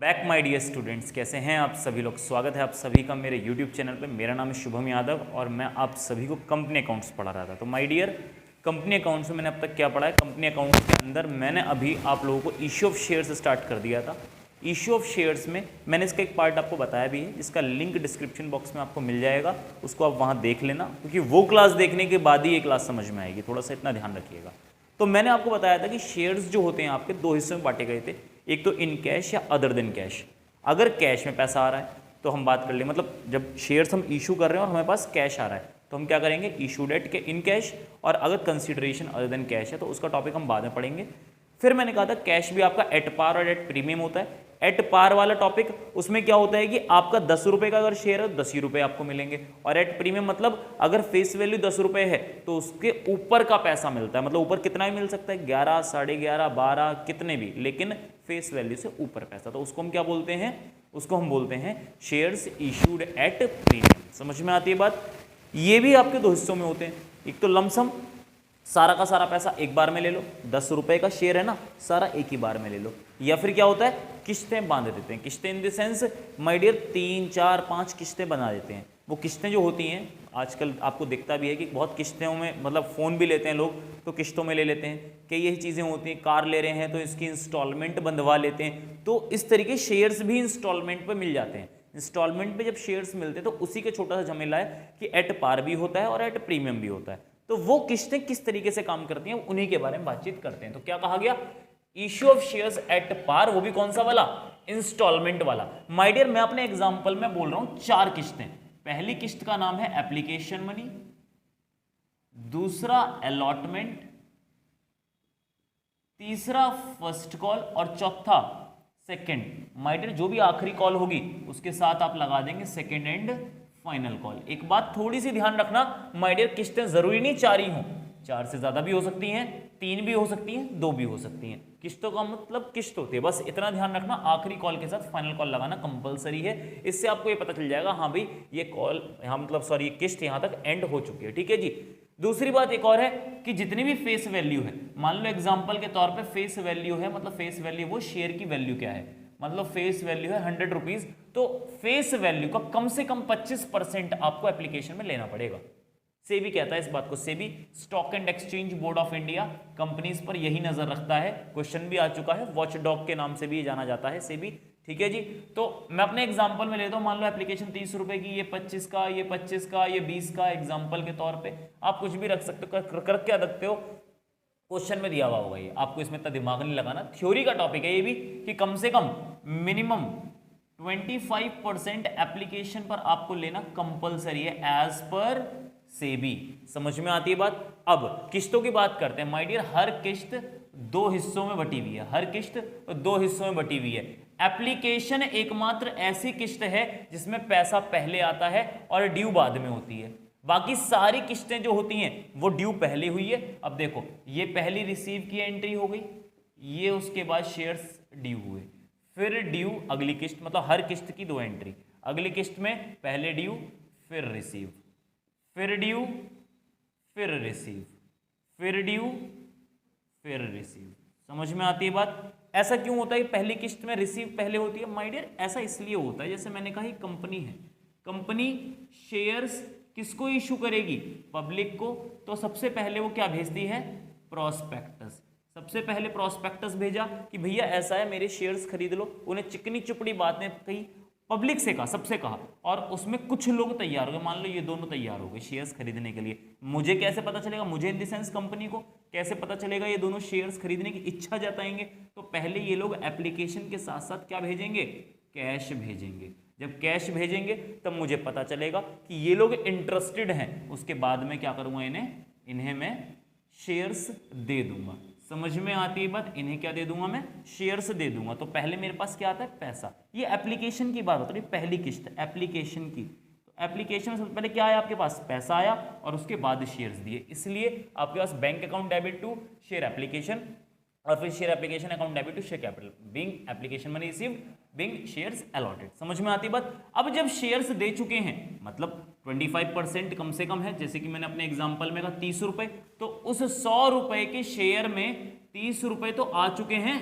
Back my dear students, कैसे हैं आप सभी लोग। स्वागत है आप सभी का मेरे यूट्यूब चैनल पे। मेरा नाम है शुभम यादव और मैं आप सभी को कंपनी अकाउंट्स पढ़ा रहा था। तो माय डियर, कंपनी अकाउंट्स में मैंने अब तक क्या पढ़ा है। कंपनी अकाउंट्स के अंदर मैंने अभी आप लोगों को इश्यू ऑफ शेयर्स स्टार्ट कर दिया था। इश्यू ऑफ शेयर्स में मैंने इसका एक पार्ट आपको बताया भी है, जिसका लिंक डिस्क्रिप्शन बॉक्स में आपको मिल जाएगा। उसको आप वहाँ देख लेना, क्योंकि वो क्लास देखने के बाद ही ये क्लास समझ में आएगी। थोड़ा सा इतना ध्यान रखिएगा। तो मैंने आपको बताया था कि शेयर्स जो होते हैं आपके दो हिस्सों में बांटे गए थे, एक तो इन कैश या अदर देन कैश। अगर कैश में पैसा आ रहा है तो हम बात कर ले, मतलब जब शेयर्स हम इशू कर रहे हैं और हमारे पास कैश आ रहा है तो हम क्या करेंगे, इशू डेट के इन कैश। और अगर कंसीडरेशन अदर देन कैश है तो उसका टॉपिक हम बाद में पढ़ेंगे। फिर मैंने कहा था कैश भी आपका एट पार और एट प्रीमियम होता है। एट पार वाला टॉपिक, उसमें क्या होता है कि आपका 10 रुपये का अगर शेयर है 10 ही रुपये आपको मिलेंगे। और एट प्रीमियम मतलब अगर फेस वैल्यू 10 रुपये है तो उसके ऊपर का पैसा मिलता है। मतलब ऊपर कितना भी मिल सकता है, 11, 11.5, 12, कितने भी, लेकिन फेस वैल्यू से ऊपर पैसा। तो उसको हम क्या बोलते हैं, उसको हम बोलते हैं शेयर्स इशूड एट प्रीमियम। समझ में आती है बात। ये भी आपके दो हिस्सों में होते हैं, एक तो लमसम, सारा का सारा पैसा एक बार में ले लो। 10 रुपये का शेयर है ना, सारा एक ही बार में ले लो। या फिर क्या होता है, किस्तें बांध देते हैं। किस्तें in the sense my dear 3, 4, 5 किस्तें बना देते हैं। वो किस्तें जो होती हैं, आजकल आपको दिखता भी है कि बहुत किस्तों में, मतलब फ़ोन भी लेते हैं लोग तो किस्तों में ले लेते हैं। कई यही चीज़ें होती हैं, कार ले रहे हैं तो इसकी इंस्टॉलमेंट बंधवा लेते हैं। तो इस तरीके शेयर्स भी इंस्टॉलमेंट पर मिल जाते हैं। इंस्टॉलमेंट पे जब शेयर्स मिलते हैं तो उसी का छोटा सा झमेला है कि एट पार भी होता है और एट प्रीमियम भी होता है। तो वो किस्तें किस तरीके से काम करती हैं उन्हीं के बारे में बातचीत करते हैं। तो क्या कहा गया, issue of shares at par, वो भी कौन सा वाला, इंस्टॉलमेंट वाला। माय डियर, मैं अपने एग्जांपल में बोल रहा हूं 4 किस्तें। पहली किस्त का नाम है एप्लीकेशन मनी, दूसरा अलॉटमेंट, तीसरा फर्स्ट कॉल और चौथा सेकंड। माय डियर, जो भी आखिरी कॉल होगी उसके साथ आप लगा देंगे सेकंड एंड फाइनल कॉल। एक बात थोड़ी सी ध्यान रखना माय डियर, किस्तें जरूरी नहीं 4 ही हों, 4 से ज्यादा भी हो सकती हैं, 3 भी हो सकती हैं, 2 भी हो सकती हैं। किस्तों का मतलब किस्त होती है, बस इतना ध्यान रखना। आखिरी कॉल के साथ फाइनल कॉल लगाना कंपलसरी है। इससे आपको ये पता चल जाएगा हाँ भाई ये कॉल यहाँ, मतलब सॉरी, ये किस्त यहाँ तक एंड हो चुकी है। ठीक है जी। दूसरी बात एक और है कि जितनी भी फेस वैल्यू है, मान लो एग्जाम्पल के तौर पर फेस वैल्यू है, मतलब फेस वैल्यू वो शेयर की वैल्यू क्या है, मतलब फेस वैल्यू है 100 रुपीज, तो फेस वैल्यू का कम से कम 25% आपको एप्लीकेशन में लेना पड़ेगा। सेबी कहता है इस बात को, SEBI stock and exchange board of India companies पर यही नजर रखता है। क्वेश्चन भी आ चुका है, वॉच डॉग के नाम से भी जाना जाता है सेबी। ठीक है जी। तो मैं अपने एग्जांपल में लेता हूं, मान लो एप्लीकेशन 30 रुपए की, ये 25 का, ये 25 का, ये 20 का, एग्जाम्पल के तौर पे आप कुछ भी रख सकते हो। कर क्या रखते हो, क्वेश्चन में दिया हुआ होगा ये, आपको इसमें इतना दिमाग नहीं लगाना। थ्योरी का टॉपिक है ये भी कि कम से कम मिनिमम 25% एप्लीकेशन पर आपको लेना कंपलसरी है एज पर सेबी। समझ में आती है बात। अब किस्तों की बात करते हैं। माय डियर, हर किस्त 2 हिस्सों में बटी हुई है, हर किस्त 2 हिस्सों में बटी हुई है। एप्लीकेशन एकमात्र ऐसी किस्त है जिसमें पैसा पहले आता है और ड्यू बाद में होती है। बाकी सारी किस्तें जो होती हैं वो ड्यू पहले हुई है। अब देखो, ये पहली रिसीव की एंट्री हो गई, ये उसके बाद शेयर्स ड्यू हुए, फिर ड्यू अगली किस्त, मतलब हर किस्त की 2 एंट्री। अगली किस्त में पहले ड्यू फिर रिसीव, फिर ड्यू फिर रिसीव, फिर ड्यू फिर रिसीव। समझ में आती है बात। ऐसा क्यों होता है कि पहली किस्त में रिसीव पहले होती है। माय डियर, ऐसा इसलिए होता है, जैसे मैंने कहा कंपनी है, कंपनी शेयर्स किसको इशू करेगी, पब्लिक को। तो सबसे पहले वो क्या भेजती है, प्रोस्पेक्टस। सबसे पहले प्रोस्पेक्टस भेजा कि भैया ऐसा है, मेरे शेयर्स खरीद लो। उन्हें चिकनी चुपड़ी बातें कही, पब्लिक से कहा, सबसे कहा, और उसमें कुछ लोग तैयार हो गए। मान लो ये दोनों तैयार हो गए शेयर्स खरीदने के लिए। मुझे कैसे पता चलेगा, मुझे इन द सेंस कंपनी को कैसे पता चलेगा ये दोनों शेयर्स खरीदने की इच्छा जताएंगे। तो पहले ये लोग एप्लीकेशन के साथ साथ क्या भेजेंगे, कैश भेजेंगे। जब कैश भेजेंगे तब मुझे पता चलेगा कि ये लोग इंटरेस्टेड हैं। उसके बाद में क्या करूंगा, इन्हें मैं शेयर्स दे दूंगा। समझ में आती है बात। इन्हें क्या दे दूंगा, मैं शेयर्स दे दूंगा। तो पहले मेरे पास क्या आता है, पैसा। ये एप्लीकेशन की बात होती है, पहली किस्त एप्लीकेशन की। तो एप्लीकेशन में सबसे पहले क्या आया, आपके पास पैसा आया और उसके बाद शेयर्स दिए। इसलिए आपके पास bank account debit to share application, और फिर share application account debit to share capital, being application money received, being shares allotted. समझ में आती बात। अब जब शेयर्स दे चुके हैं, मतलब 25% कम से कम है, जैसे कि मैंने अपने एग्जांपल में कहा 30 रुपए, तो उस 100 रुपए के शेयर में 30 रुपए तो आ चुके हैं,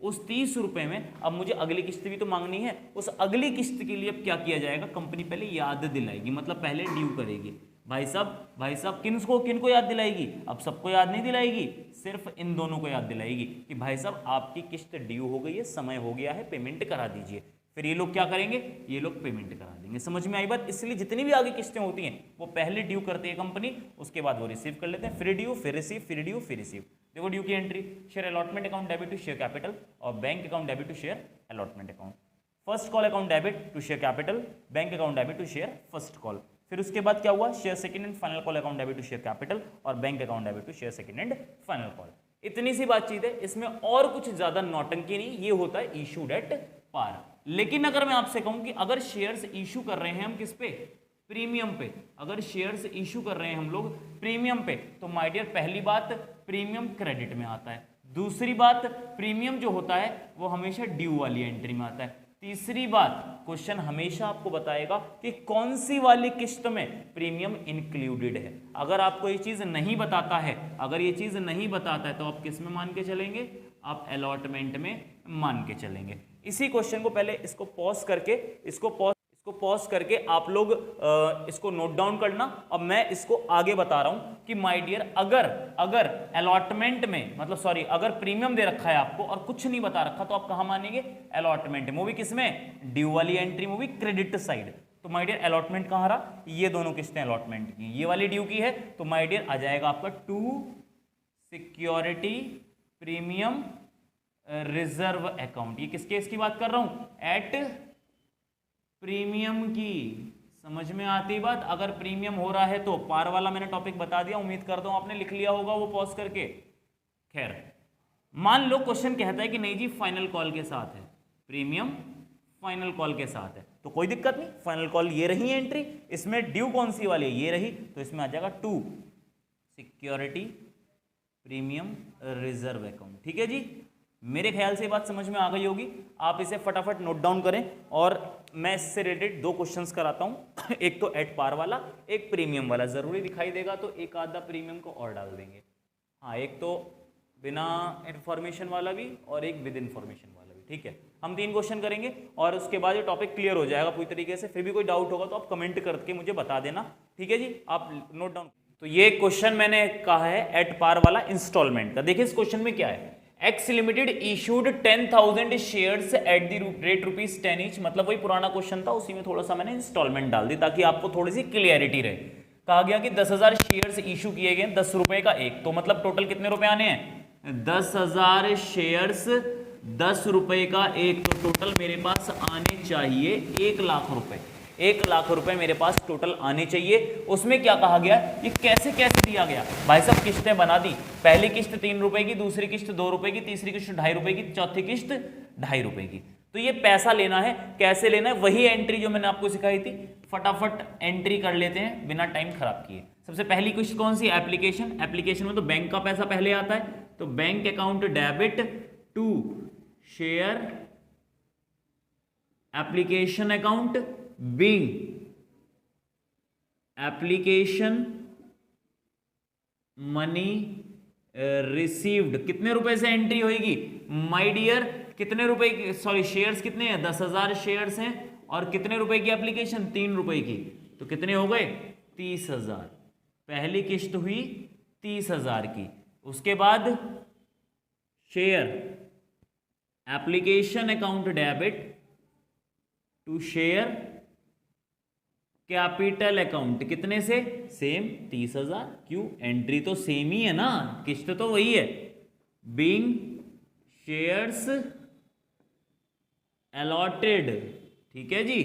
उस 30 रुपए में अब मुझे अगली किस्त भी तो मांगनी है। उस अगली किस्त के लिए अब क्या किया जाएगा, कंपनी पहले याद दिलाएगी, मतलब पहले ड्यू करेगी। भाई साहब किनको याद दिलाएगी, अब सबको याद नहीं दिलाएगी, सिर्फ इन दोनों को याद दिलाएगी कि भाई साहब आपकी किस्त ड्यू हो गई है, समय हो गया है, पेमेंट करा दीजिए। फिर ये लोग क्या करेंगे, ये लोग पेमेंट करा देंगे। समझ में आई बात? इसलिए जितनी भी आगे किस्तें होती हैं वो पहले ड्यू करती है कंपनी, उसके बाद वो रिसीव कर लेते हैं। फिर ड्यू, फिर रिसीव, फिर ड्यू, फिर रिसीव। देखो ड्यू की entry, share allotment account debit to share capital और bank account debit to share allotment account. First call account debit to share capital, bank account debit to share first call. फिर उसके बाद क्या हुआ, share second and final call account debit to share capital और bank account debit to share second and final call. इतनी सी बातचीत है, इसमें और कुछ ज्यादा नौटंकी नहीं। ये होता है इशूड एट पार। लेकिन अगर मैं आपसे कहूं कि अगर शेयर्स इशू कर रहे हैं हम किस पे, प्रीमियम पे, अगर शेयर्स इशू कर रहे हैं हम लोग प्रीमियम पे, तो माय डियर पहली बात प्रीमियम क्रेडिट में आता है। दूसरी बात प्रीमियम जो होता है वो हमेशा ड्यू वाली एंट्री में आता है। तीसरी बात, क्वेश्चन हमेशा आपको बताएगा कि कौन सी वाली किस्त में प्रीमियम इंक्लूडेड है। अगर आपको ये चीज नहीं बताता है, अगर ये चीज नहीं बताता है तो आप किस में मान के चलेंगे, आप अलॉटमेंट में मान के चलेंगे। इसी क्वेश्चन को पहले इसको पॉज करके आप लोग इसको नोट डाउन करना। अब मैं इसको आगे बता रहा हूं कि माय डियर अगर अलॉटमेंट में, मतलब सॉरी, अगर प्रीमियम दे रखा है आपको और कुछ नहीं बता रखा तो आप कहां मानेंगे, अलॉटमेंट में। वो भी किसमें, ड्यू वाली एंट्री में, भी क्रेडिट साइड। तो माय डियर अलॉटमेंट कहां रहा, ये दोनों किस्तें अलॉटमेंट की, ये वाली ड्यू की है, तो माय डियर आ जाएगा आपका to security premium reserve account. ये किस केस की बात कर रहा हूं, एट प्रीमियम की। समझ में आती बात? अगर प्रीमियम हो रहा है तो पार वाला मैंने टॉपिक बता दिया, उम्मीद करता हूं आपने लिख लिया होगा वो पॉज करके। खैर, मान लो क्वेश्चन कहता है कि नहीं जी फाइनल कॉल के साथ है, प्रीमियम फाइनल कॉल के साथ है, तो कोई दिक्कत नहीं, फाइनल कॉल ये रही एंट्री, इसमें ड्यू कौन सी वाली है, ये रही, तो इसमें आ जाएगा to security premium reserve account. ठीक है जी, मेरे ख्याल से बात समझ में आ गई होगी। आप इसे फटाफट नोट डाउन करें और मैं इससे रिलेटेड दो क्वेश्चंस कराता हूं, एक तो एट पार वाला, एक प्रीमियम वाला। जरूरी दिखाई देगा तो एक आधा प्रीमियम को और डाल देंगे। हाँ, एक तो बिना इंफॉर्मेशन वाला भी और एक विद इंफॉर्मेशन वाला भी। ठीक है, हम 3 क्वेश्चन करेंगे और उसके बाद ये टॉपिक क्लियर हो जाएगा पूरी तरीके से। फिर भी कोई डाउट होगा तो आप कमेंट करके मुझे बता देना। ठीक है जी, आप नोट डाउन। तो ये क्वेश्चन मैंने कहा है एट पार वाला इंस्टॉलमेंट का। देखिए इस क्वेश्चन में क्या है, x limited issued 10,000 shares at the rate ₹10 each. मतलब वही पुराना क्वेश्चन था, उसी में थोड़ा सा मैंने इंस्टॉलमेंट डाल दी ताकि आपको थोड़ी सी क्लियरिटी रहे। कहा गया कि 10,000 शेयर्स इशू किए गए, 10 रुपए का एक, तो मतलब टोटल कितने रुपए आने हैं, 10,000 शेयर्स 10 रुपए का एक, तो टोटल मेरे पास आने चाहिए 1 लाख रुपए। 1 लाख रुपए मेरे पास टोटल आने चाहिए। उसमें क्या कहा गया, ये कैसे कैसे दिया गया, भाई साहब किस्तें बना दी। पहली किस्त 3 रुपए की, दूसरी किस्त 2 रुपए की, तीसरी किस्त 2.5 रुपए की, चौथी किस्त 2.5 रुपए की। तो ये पैसा लेना है, कैसे लेना है, वही एंट्री जो मैंने आपको सिखाई थी। फटाफट एंट्री कर लेते हैं बिना टाइम खराब किए। सबसे पहली किस्त कौन सी, एप्लीकेशन। एप्लीकेशन में तो बैंक का पैसा पहले आता है, तो bank account debit to share application account being application money received. कितने रुपए से एंट्री होगी माय डियर, कितने रुपए की, सॉरी शेयर्स कितने हैं, 10,000 शेयर्स हैं और कितने रुपए की एप्लीकेशन, 3 रुपए की, तो कितने हो गए 30,000। पहली किस्त हुई 30,000 की। उसके बाद share application account debit to share capital account, कितने से, सेम 30,000। क्यों, एंट्री तो सेम ही है ना, किस्त तो वही है। Being shares allotted. ठीक है जी,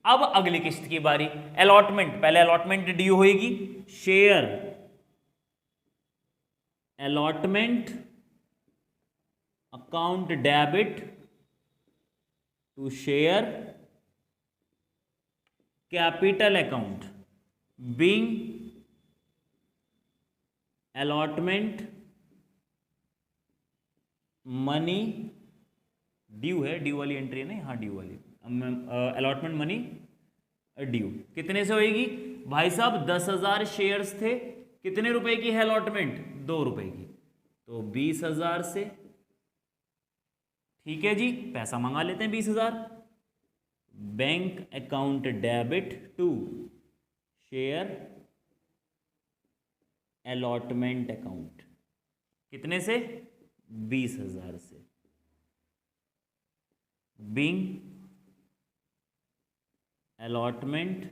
अब अगली किस्त की बारी, अलॉटमेंट। पहले अलॉटमेंट ड्यू होगी, share allotment account debit to share capital account being allotment money due है, ड्यू वाली एंट्री है ना, हाँ ड्यू वाली, अलॉटमेंट मनी ड्यू। कितने से होएगी भाई साहब, 10,000 शेयर्स थे, कितने रुपए की है अलॉटमेंट, 2 रुपए की, तो 20,000 से। ठीक है जी, पैसा मंगा लेते हैं 20,000। Bank account debit to share allotment account, कितने से? 20,000 से। Being allotment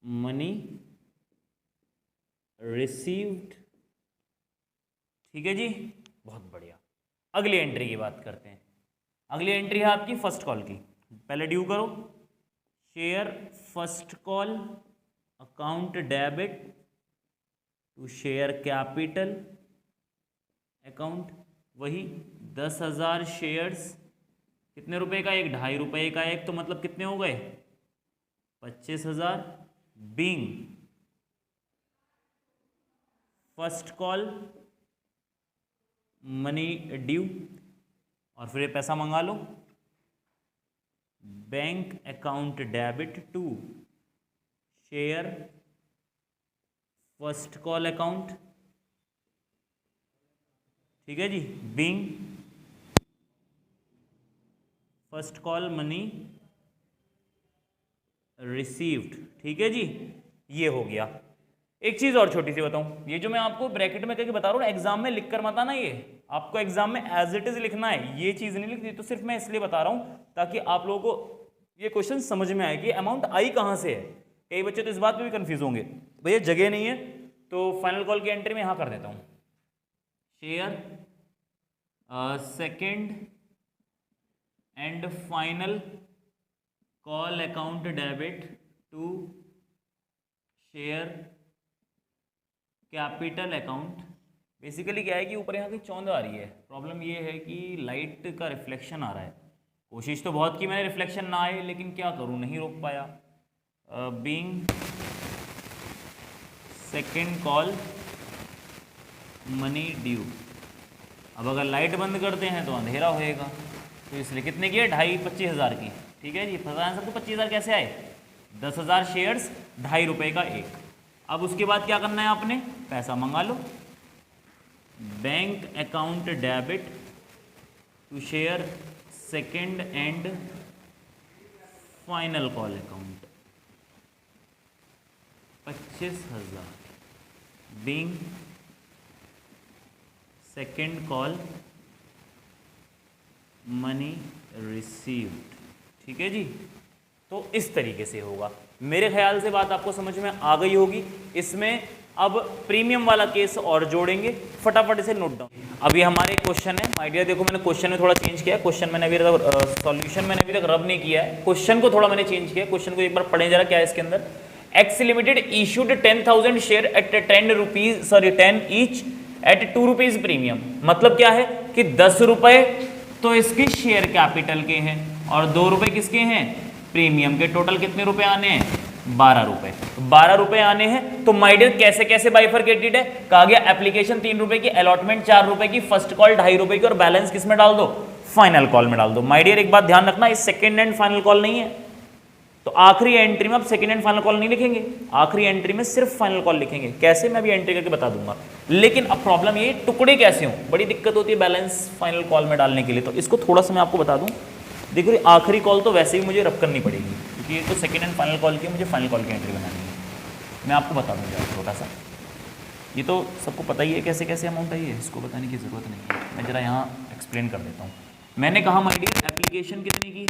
money received. ठीक है जी, बहुत बढ़िया। अगली एंट्री की बात करते हैं। अगली एंट्री है आपकी फर्स्ट कॉल की। पहले ड्यू करो, share first call account debit to share capital account, वही 10,000 शेयर्स, कितने रुपए का? एक, 2.5 रुपये का एक, तो मतलब कितने हो गए? 25,000। Being first call money due, और फिर ये पैसा मंगा लो, bank account debit to share first call account. ठीक है जी, being first call money received. ठीक है जी, ये हो गया। एक चीज और छोटी सी बताऊं, ये जो मैं आपको ब्रैकेट में करके बता रहा हूं ना, एग्जाम में लिख कर मत आना, ये आपको एग्जाम में एज इट इज लिखना है, ये चीज नहीं लिखती। तो सिर्फ मैं इसलिए बता रहा हूं ताकि आप लोगों को ये क्वेश्चन समझ में आए कि अमाउंट आई कहां से है। कई बच्चे तो इस बात पे भी कंफ्यूज होंगे, भैया जगह नहीं है, तो फाइनल कॉल की एंट्री में यहां कर देता हूं, share second and final call account debit to share capital account. Basically क्या है कि ऊपर यहाँ की चौंध आ रही है, प्रॉब्लम ये है कि लाइट का रिफ्लेक्शन आ रहा है। कोशिश तो बहुत की मैंने रिफ्लेक्शन ना आए, लेकिन क्या करूँ, नहीं रोक पाया। Being second call money due, अब अगर लाइट बंद करते हैं तो अंधेरा होएगा, तो इसलिए कितने की है? 25,000 की। ठीक है जी, पता है सबको 25,000 कैसे आए? 10,000 शेयर्स, 2.5 रुपये का एक। अब उसके बाद क्या करना है आपने? पैसा मंगा लो, bank account debit to share second and final call account 25,000। Being second call money received. ठीक है जी, तो इस तरीके से होगा। मेरे ख्याल से बात आपको समझ में आ गई होगी। इसमें अब प्रीमियम वाला केस और जोड़ेंगे, फटाफट इसे नोट डाउन। अब ये हमारे क्वेश्चन है माय डियर, देखो मैंने क्वेश्चन में थोड़ा चेंज किया है। क्वेश्चन मैंने अभी तक सॉल्यूशन मैंने अभी तक रब नहीं किया है, क्वेश्चन को थोड़ा मैंने चेंज किया। क्वेश्चन को एक बार पढ़ें जरा, क्या है इसके अंदर। X limited issued 10,000 share eight 10 each eight 2 rupees premium. मतलब क्या है कि 10 रुपए तो इसके शेयर कैपिटल के हैं और 2 रुपए किसके हैं? प्रीमियम के। टोटल कितने रुपए आने हैं? 12 रुपए। 12 रुपए आने हैं। तो माय डियर कैसे कैसे बाइफरकेटेड है? कहा गया एप्लीकेशन 3 रुपए की, अलॉटमेंट 4 रुपए की, फर्स्ट कॉल 2.5 रुपए की, और बैलेंस किस में डाल दो? फाइनल कॉल में डाल दो। माय डियर एक बात ध्यान रखना, इस सेकेंड एंड फाइनल कॉल नहीं है, तो आखिरी एंट्री में आप सेकेंड एंड फाइनल कॉल नहीं लिखेंगे, आखिरी एंट्री में सिर्फ फाइनल कॉल लिखेंगे। कैसे, मैं अभी एंट्री करके बता दूंगा। लेकिन अब प्रॉब्लम ये टुकड़े कैसे हों, बड़ी दिक्कत होती है बैलेंस फाइनल कॉल में डालने के लिए। तो इसको थोड़ा सा मैं आपको बता दूं। देखो ये आखिरी कॉल तो वैसे ही मुझे रब करनी पड़ेगी, क्योंकि ये तो सेकेंड एंड फाइनल कॉल की, मुझे फाइनल कॉल की एंट्री बनानी है। मैं आपको बता दूंगा छोटा सा, ये तो सबको पता ही है कैसे कैसे अमाउंट आई है, इसको बताने की ज़रूरत नहीं है। मैं ज़रा यहाँ एक्सप्लेन कर देता हूँ। मैंने कहा माय डियर एप्लीकेशन कितने की है?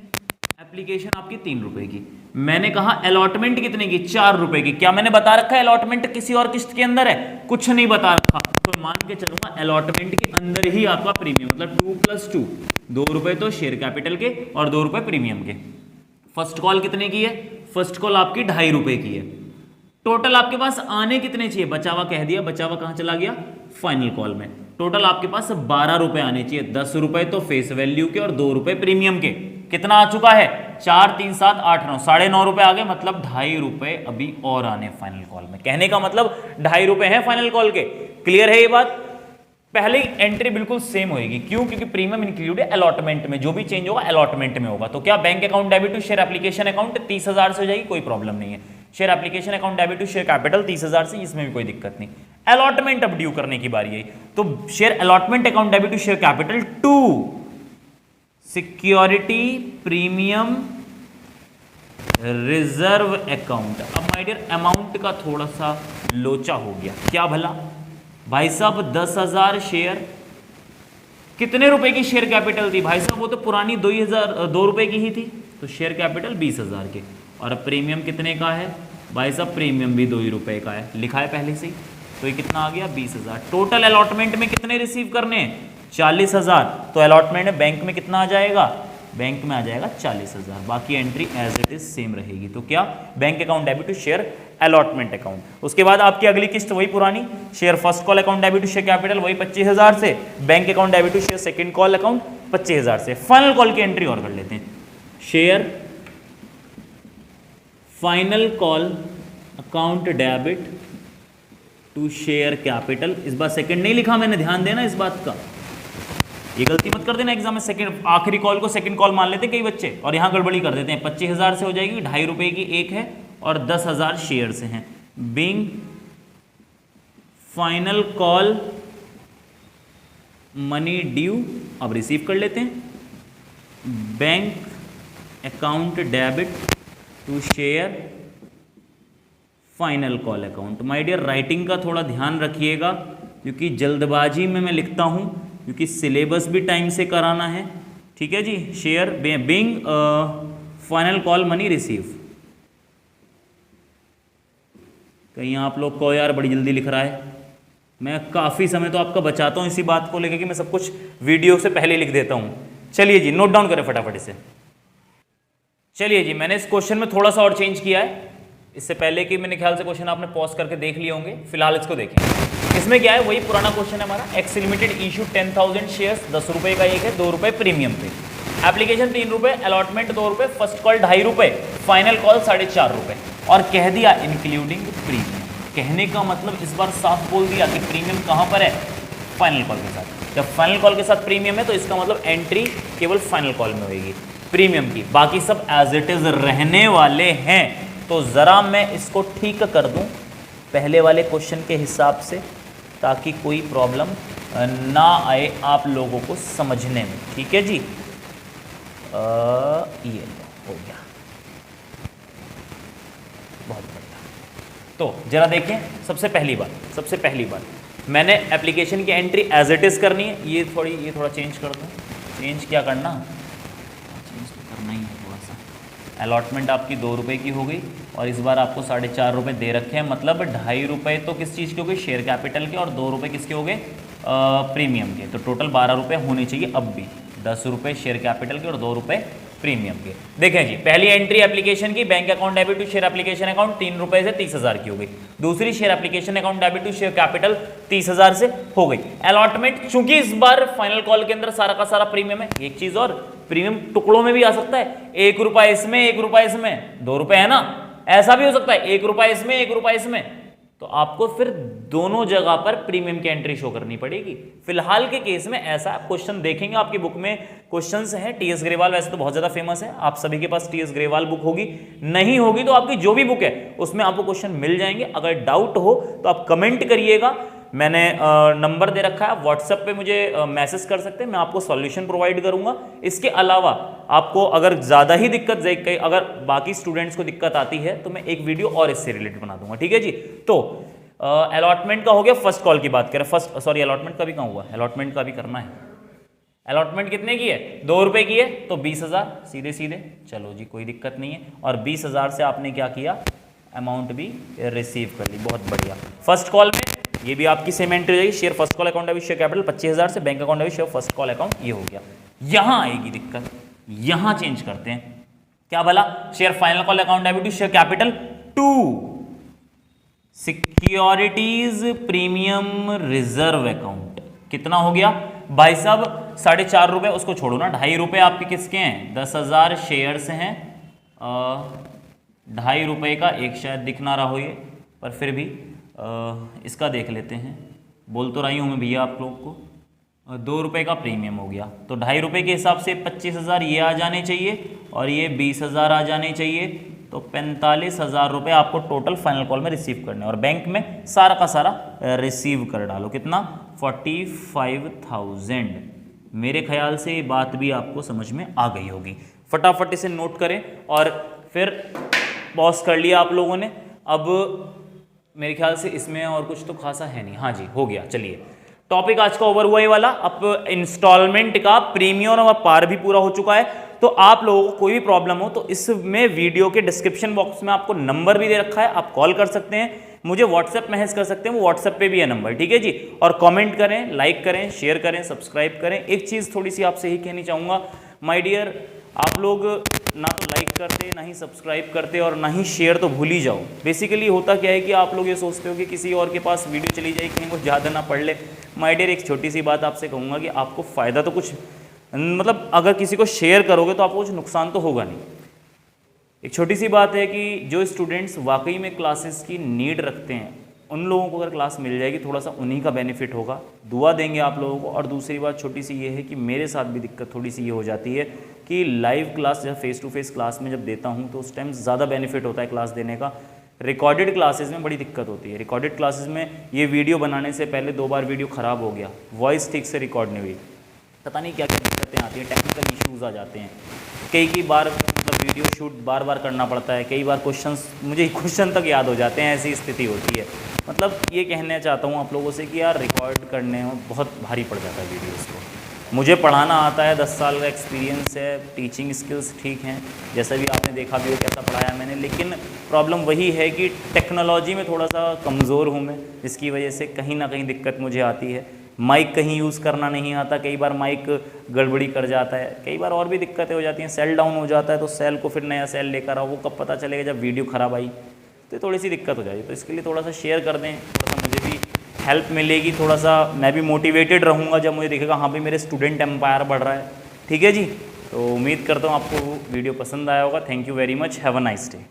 एप्लीकेशन आपकी 3 रुपए की। मैंने कहा अलॉटमेंट कितने की? 4 रुपए की। क्या मैंने बता रखा है अलॉटमेंट किसी और किस्त के अंदर है? कुछ नहीं बता रखा। तो मान के चलूंगा अलॉटमेंट के अंदर ही आपका प्रीमियम, मतलब 2 + 2, 2 रुपए तो शेयर कैपिटल के और 2 रुपए प्रीमियम के। फर्स्ट कॉल कितने की है? फर्स्ट कॉल आपकी 2.5 रुपए की है। टोटल आपके पास आने कितने चाहिए? बचा हुआ कह दिया, बचा हुआ कहां चला गया? फाइनल कॉल में। टोटल आपके पास 12 रुपए आने चाहिए। 10 रुपए तो फेस वैल्यू के और 2 रुपए प्रीमियम के। कितना आ चुका है? 4 3 7 8 9, 9.5 रुपए आ गए, मतलब 2.5 रुपए अभी और आने फाइनल कॉल में। कहने का मतलब 2.5 रुपए हैं फाइनल कॉल के। क्लियर है ये बात? पहले एंट्री बिल्कुल सेम होगी। क्यों? क्योंकि प्रीमियम इंक्लूड है अलॉटमेंट में, जो भी चेंज होगा अलॉटमेंट में होगा। तो क्या bank account debit to share application account 30,000 से हो जाएगी, कोई प्रॉब्लम नहीं है। Share application account debit to share capital 30,000 से, इसमें भी कोई दिक्कत नहीं। अलॉटमेंट अब ड्यू करने की बारी है, तो share allotment account debit to share capital 2 security premium reserve account. अब माय डियर अमाउंट का थोड़ा सा लोचा हो गया, क्या भला भाई साहब 10,000 शेयर, कितने रुपए की शेयर कैपिटल थी भाई साहब? वो तो पुरानी 2 रुपए की ही थी, तो शेयर कैपिटल 20,000 के। और प्रीमियम कितने का है भाई साहब? प्रीमियम भी 2 ही रुपए का है, लिखा है पहले से ही, तो ये कितना आ गया 20,000। टोटल अलॉटमेंट में कितने रिसीव करने हैं? 40,000। तो अलॉटमेंट बैंक में कितना आ जाएगा? बैंक में आ जाएगा 40,000। बाकी entry as it is same रहेगी। तो क्या? Bank account debit to share allotment account. उसके बाद आपकी अगली किस्त वही पुरानी, share first call account debit to share capital वही 25,000 से, bank account debit to share second call account 25,000 से। फाइनल कॉल की एंट्री और कर लेते हैं, share final call account debit to share capital. इस बार सेकंड नहीं लिखा मैंने, ध्यान देना इस बात का, ये गलती मत कर देना एग्जाम में। सेकंड आखिरी कॉल को सेकंड कॉल मान लेते हैं कई बच्चे, और यहां गड़बड़ी कर देते हैं। 25,000 से हो जाएगी, 2.5 रुपए की एक है और 10,000 शेयर से हैं। Being final call money due, अब रिसीव कर लेते हैं। Bank account debit to share final call account. My dear writing का थोड़ा ध्यान रखिएगा, क्योंकि जल्दबाजी में मैं लिखता हूं, क्योंकि सिलेबस भी टाइम से कराना है, ठीक है जी। Share being final call money receive, कहीं आप लोग को यार बड़ी जल्दी लिख रहा है, मैं काफ़ी समय तो आपका बचाता हूँ इसी बात को लेकर कि मैं सब कुछ वीडियो से पहले लिख देता हूँ। चलिए जी नोट डाउन करें फटाफट इसे। चलिए जी, मैंने इस क्वेश्चन में थोड़ा सा और चेंज किया है, इससे पहले कि मेरे ख्याल से क्वेश्चन आपने पॉज करके देख लिए होंगे, फिलहाल इसको देखें। इसमें क्या है, वही पुराना क्वेश्चन है हमारा। एक्स लिमिटेड इशू 10,000 शेयर्स, 10 रुपए का एक है, 2 रुपए प्रीमियम पे, एप्लीकेशन 3 रुपए, अलॉटमेंट 2 रुपए, फर्स्ट कॉल 2.5 रुपए, फाइनल कॉल 4.5 रुपए, और कह दिया इंक्लूडिंग प्रीमियम। कहने का मतलब इस बार साफ बोल दिया कि प्रीमियम कहां पर है? फाइनल कॉल के साथ। जब फाइनल कॉल के साथ प्रीमियम है तो इसका मतलब एंट्री केवल फाइनल कॉल में होगी प्रीमियम की, बाकी सब एज इट इज रहने वाले हैं। तो जरा मैं इसको ठीक कर दूं पहले वाले क्वेश्चन के हिसाब से, ताकि कोई प्रॉब्लम ना आए आप लोगों को समझने में, ठीक है जी। ये हो गया, बहुत बढ़िया। तो जरा देखें, सबसे पहली बात मैंने एप्लीकेशन की एंट्री एज इट इज करनी है। ये थोड़ा चेंज कर दूं। चेंज क्या करना, चेंज तो करना ही है थोड़ा सा। अलॉटमेंट आपकी 2 रुपए की हो गई, और इस बार आपको 4.5 रुपए दे रखे हैं, मतलब 2.5 रुपए तो किस चीज़ के हो गए? शेयर कैपिटल के, और 2 रुपए किसके हो गए? प्रीमियम के। तो टोटल 12 रुपए होने चाहिए अब भी, 10 रुपए शेयर कैपिटल के और 2 रुपए प्रीमियम के। देखें जी, पहली एंट्री एप्लीकेशन की, bank account debit to share application account 3 रुपए से 30,000 की हो गई। दूसरी share application account debit to share capital 30,000 से हो गई। अलॉटमेंट चूंकि इस बार फाइनल कॉल के अंदर सारा का सारा प्रीमियम है। एक चीज और, प्रीमियम टुकड़ों में भी आ सकता है, 1 रुपया इसमें 1 रुपया इसमें, 2 रुपए है ना, ऐसा भी हो सकता है 1 रुपया इसमें 1 रुपया इसमें। तो आपको फिर दोनों जगह पर प्रीमियम की एंट्री शो करनी पड़ेगी। फिलहाल के केस में ऐसा क्वेश्चन देखेंगे, आपकी बुक में क्वेश्चंस हैं। टीएस ग्रेवाल वैसे तो बहुत ज्यादा फेमस है, आप सभी के पास टीएस ग्रेवाल बुक होगी, नहीं होगी तो आपकी जो भी बुक है उसमें आपको क्वेश्चन मिल जाएंगे। अगर डाउट हो तो आप कमेंट करिएगा, मैंने नंबर दे रखा है, व्हाट्सएप पे मुझे मैसेज कर सकते हैं, मैं आपको सॉल्यूशन प्रोवाइड करूंगा। इसके अलावा आपको अगर ज़्यादा ही दिक्कत, अगर बाकी स्टूडेंट्स को दिक्कत आती है तो मैं एक वीडियो और इससे रिलेटेड बना दूंगा, ठीक है जी। तो अलॉटमेंट का हो गया, फर्स्ट कॉल की बात करें। अलॉटमेंट का भी कहाँ हुआ? अलॉटमेंट का भी करना है। अलॉटमेंट कितने की है? 2 रुपए की है, तो 20,000 सीधे सीधे, चलो जी कोई दिक्कत नहीं है। और 20,000 से आपने क्या किया? अमाउंट भी रिसीव कर ली, बहुत बढ़िया। फर्स्ट कॉल में ये भी आपकी सेम एंट्री हो जाएगी, share first call account debit share capital 25,000 से, bank account debit share first call account, ये हो गया। यहां आएगी दिक्कत, यहां चेंज करते हैं, क्या भला? Share final call account debit share capital to securities premium reserve account. कितना हो गया भाई साहब? 4.5 रुपए, उसको छोड़ो ना, 2.5 रुपए आपके किसके हैं? 10,000 शेयर से हैं। 2.5 रुपए का एक शायद दिख ना रहा हो ये, पर फिर भी इसका देख लेते हैं। बोल तो रही हूँ मैं भैया आप लोग को। 2 रुपए का प्रीमियम हो गया, तो 2.5 रुपए के हिसाब से 25,000 ये आ जाने चाहिए, और ये 20,000 आ जाने चाहिए। तो 45,000 रुपये आपको टोटल फाइनल कॉल में रिसीव करने, और बैंक में सारा का सारा रिसीव कर डालो। कितना? 45,000 मेरे ख्याल से ये बात भी आपको समझ में आ गई होगी। फटाफट इसे नोट करें और फिर पॉज कर लिया आप लोगों ने। अब मेरे ख्याल से इसमें और कुछ तो खासा है नहीं। हाँ जी, हो गया। चलिए, टॉपिक आज का ओवर हुआ ये वाला। अब इंस्टॉलमेंट का प्रीमियम और पार भी पूरा हो चुका है। तो आप लोगों को कोई भी प्रॉब्लम हो तो इसमें वीडियो के डिस्क्रिप्शन बॉक्स में आपको नंबर भी दे रखा है, आप कॉल कर सकते हैं, मुझे व्हाट्सएप मैसेज कर सकते हैं, वो व्हाट्सएप पे भी है नंबर, ठीक है जी। और कमेंट करें, लाइक करें, शेयर करें, सब्सक्राइब करें। एक चीज़ थोड़ी सी आपसे ही कहनी चाहूँगा माय डियर, आप लोग ना तो लाइक करते, ना ही सब्सक्राइब करते और ना ही शेयर तो भूल ही जाओ। बेसिकली होता क्या है कि आप लोग ये सोचते हो कि किसी और के पास वीडियो चली जाए, कहीं वो ज़्यादा ना पढ़ ले। माय डियर, एक छोटी सी बात आपसे कहूँगा कि आपको फ़ायदा तो कुछ, मतलब अगर किसी को शेयर करोगे तो आपको कुछ नुकसान तो होगा नहीं। एक छोटी सी बात है कि जो स्टूडेंट्स वाकई में क्लासेस की नीड रखते हैं, उन लोगों को अगर क्लास मिल जाएगी, थोड़ा सा उन्हीं का बेनिफिट होगा। दुआ देंगे आप लोगों को। और दूसरी बात छोटी सी ये है कि मेरे साथ भी दिक्कत थोड़ी सी ये हो जाती है कि लाइव क्लास जब फेस टू फेस क्लास में जब देता हूँ तो उस टाइम ज़्यादा बेनिफिट होता है क्लास देने का। रिकॉर्डेड क्लासेस में बड़ी दिक्कत होती है। रिकॉर्डेड क्लासेस में ये वीडियो बनाने से पहले 2 बार वीडियो ख़राब हो गया, वॉइस ठीक से रिकॉर्ड नहीं हुई, पता नहीं क्या क्या दिक्कतें आती हैं, टेक्निकल इश्यूज़ आ जाते हैं। कई बार मतलब वीडियो शूट बार बार करना पड़ता है, कई बार मुझे क्वेश्चन तक याद हो जाते हैं, ऐसी स्थिति होती है। मतलब ये कहना चाहता हूँ आप लोगों से कि यार रिकॉर्ड करने में बहुत भारी पड़ जाता है वीडियोज़ को। मुझे पढ़ाना आता है, 10 साल का एक्सपीरियंस है, टीचिंग स्किल्स ठीक हैं, जैसा भी आपने देखा भी हो कैसा पढ़ाया मैंने, लेकिन प्रॉब्लम वही है कि टेक्नोलॉजी में थोड़ा सा कमज़ोर हूँ मैं, जिसकी वजह से कहीं ना कहीं दिक्कत मुझे आती है। माइक कहीं यूज़ करना नहीं आता, कई बार माइक गड़बड़ी कर जाता है, कई बार और भी दिक्कतें हो जाती हैं, सेल डाउन हो जाता है, तो सेल को फिर नया सेल लेकर आओ, वो कब पता चलेगा जब वीडियो ख़राब आई, तो थोड़ी सी दिक्कत हो जाएगी। तो इसके लिए थोड़ा सा शेयर कर दें, थोड़ा सा मुझे भी हेल्प मिलेगी, थोड़ा सा मैं भी मोटिवेटेड रहूँगा जब मुझे दिखेगा हाँ भाई मेरे स्टूडेंट एम्पायर बढ़ रहा है, ठीक है जी। तो उम्मीद करता हूँ आपको वीडियो पसंद आया होगा। Thank you very much, have a nice day.